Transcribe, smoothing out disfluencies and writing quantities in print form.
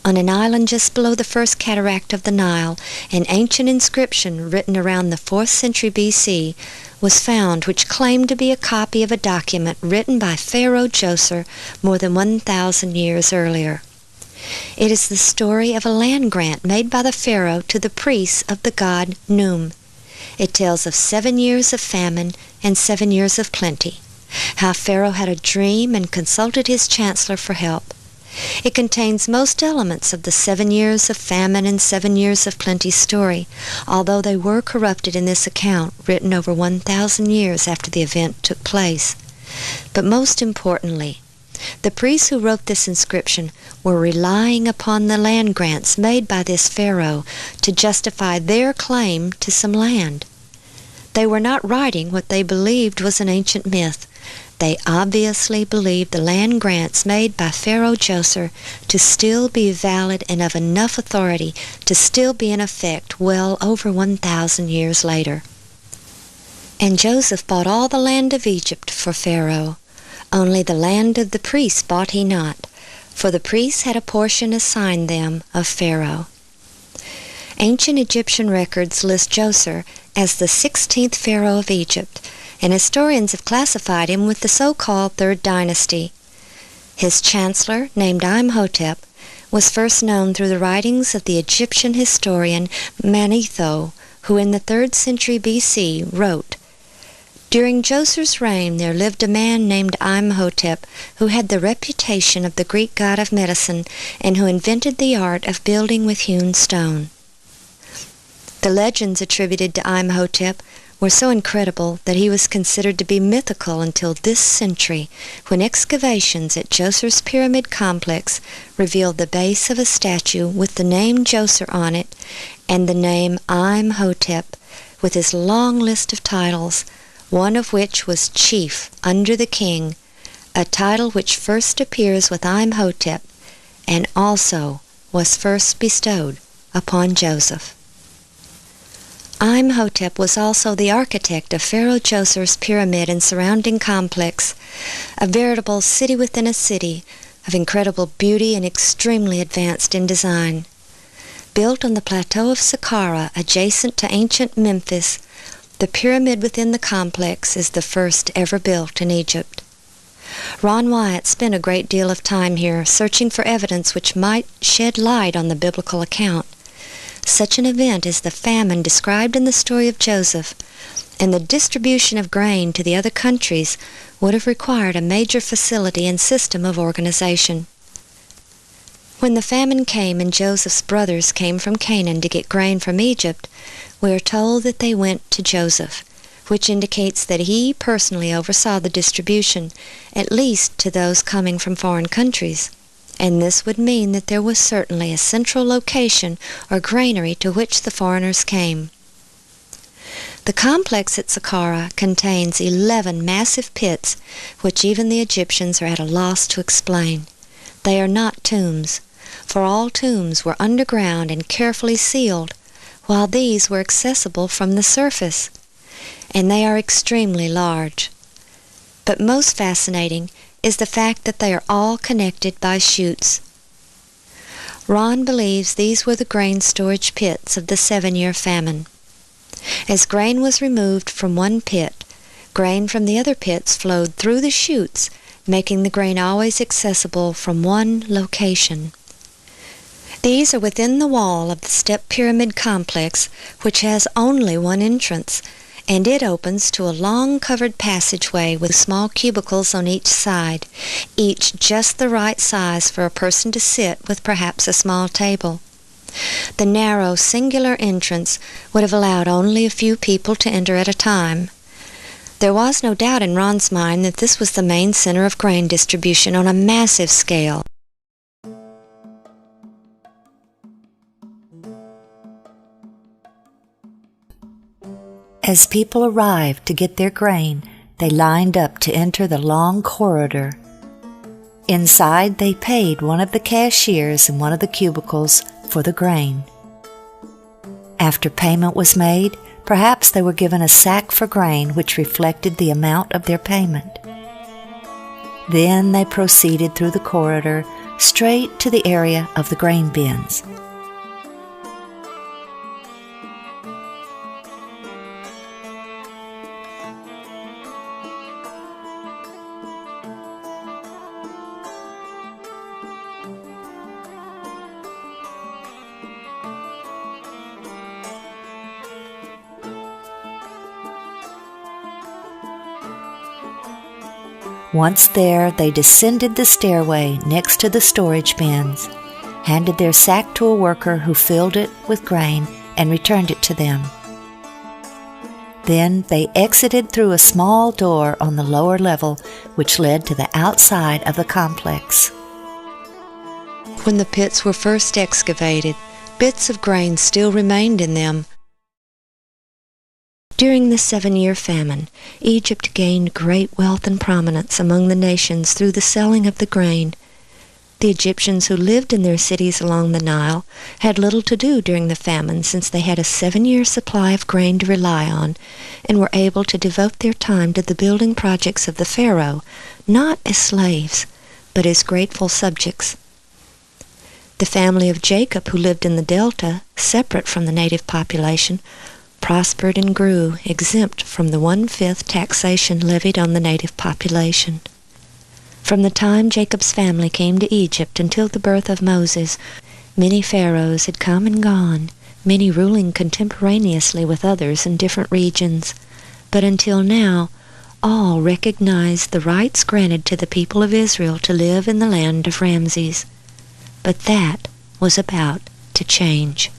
On an island just below the first cataract of the Nile, an ancient inscription written around the 4th century BC was found which claimed to be a copy of a document written by Pharaoh Djoser more than 1,000 years earlier. It is the story of a land grant made by the pharaoh to the priests of the god Num. It tells of 7 years of famine and 7 years of plenty, how Pharaoh had a dream and consulted his chancellor for help. It contains most elements of the 7 years of famine and 7 years of plenty story, although they were corrupted in this account written over 1,000 years after the event took place. But most importantly, the priests who wrote this inscription were relying upon the land grants made by this pharaoh to justify their claim to some land. They were not writing what they believed was an ancient myth. They obviously believed the land grants made by Pharaoh Djoser to still be valid and of enough authority to still be in effect well over 1,000 years later. And Joseph bought all the land of Egypt for Pharaoh. Only the land of the priests bought he not, for the priests had a portion assigned them of Pharaoh. Ancient Egyptian records list Djoser as the 16th pharaoh of Egypt, and historians have classified him with the so-called Third Dynasty. His chancellor, named Imhotep, was first known through the writings of the Egyptian historian Manetho, who in the 3rd century BC wrote, "During Djoser's reign there lived a man named Imhotep, who had the reputation of the Greek god of medicine, and who invented the art of building with hewn stone." The legends attributed to Imhotep were so incredible that he was considered to be mythical until this century, when excavations at Djoser's pyramid complex revealed the base of a statue with the name Djoser on it and the name Imhotep, with his long list of titles, one of which was Chief under the King, a title which first appears with Imhotep and also was first bestowed upon Joseph. Imhotep was also the architect of Pharaoh Djoser's pyramid and surrounding complex, a veritable city within a city of incredible beauty and extremely advanced in design. Built on the plateau of Saqqara adjacent to ancient Memphis, the pyramid within the complex is the first ever built in Egypt. Ron Wyatt spent a great deal of time here searching for evidence which might shed light on the biblical account. Such an event as the famine described in the story of Joseph and the distribution of grain to the other countries would have required a major facility and system of organization. When the famine came and Joseph's brothers came from Canaan to get grain from Egypt, we are told that they went to Joseph, which indicates that he personally oversaw the distribution, at least to those coming from foreign countries. And this would mean that there was certainly a central location or granary to which the foreigners came. The complex at Saqqara contains 11 massive pits, which even the Egyptians are at a loss to explain. They are not tombs, for all tombs were underground and carefully sealed, while these were accessible from the surface, and they are extremely large. But most fascinating is the fact that they are all connected by chutes. Ron believes these were the grain storage pits of the 7-year famine. As grain was removed from one pit, grain from the other pits flowed through the chutes, making the grain always accessible from one location. These are within the wall of the step pyramid complex, which has only one entrance, and it opens to a long covered passageway with small cubicles on each side, each just the right size for a person to sit with perhaps a small table. The narrow, singular entrance would have allowed only a few people to enter at a time. There was no doubt in Ron's mind that this was the main center of grain distribution on a massive scale. As people arrived to get their grain, they lined up to enter the long corridor. Inside, they paid one of the cashiers in one of the cubicles for the grain. After payment was made, perhaps they were given a sack for grain which reflected the amount of their payment. Then they proceeded through the corridor straight to the area of the grain bins. Once there, they descended the stairway next to the storage bins, handed their sack to a worker who filled it with grain and returned it to them. Then they exited through a small door on the lower level, which led to the outside of the complex. When the pits were first excavated, bits of grain still remained in them. During the 7-year famine, Egypt gained great wealth and prominence among the nations through the selling of the grain. The Egyptians who lived in their cities along the Nile had little to do during the famine, since they had a 7-year supply of grain to rely on, and were able to devote their time to the building projects of the pharaoh, not as slaves, but as grateful subjects. The family of Jacob, who lived in the delta, separate from the native population, prospered and grew, exempt from the 1/5 taxation levied on the native population. From the time Jacob's family came to Egypt until the birth of Moses, many pharaohs had come and gone, many ruling contemporaneously with others in different regions. But until now, all recognized the rights granted to the people of Israel to live in the land of Ramses. But that was about to change.